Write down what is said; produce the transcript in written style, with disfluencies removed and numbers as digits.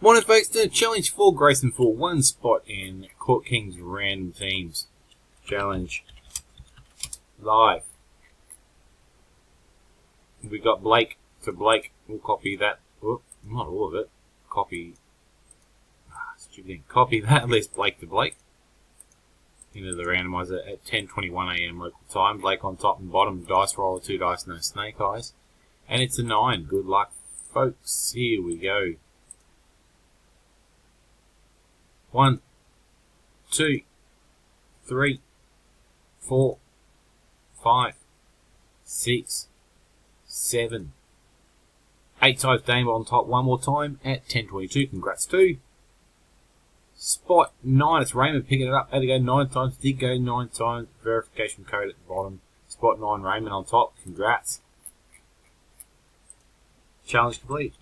Morning folks, the challenge for Grayson for one spot in Court King's Random Teams Challenge live. We got Blake, so Blake will copy that, not all of it, copy that, list Blake to Blake into the randomizer at 10:21 AM local time. Blake on top and bottom, dice roller, 2 dice, no snake eyes, and it's a 9. Good luck folks, here we go. 1, 2, 3, 4, 5, 6, 7, 8 times Dame on top one more time at 10:22. Congrats to spot 9. It's Raymond picking it up. Had to go 9 times. Did go 9 times. Verification code at the bottom. Spot 9 Raymond on top. Congrats. Challenge complete.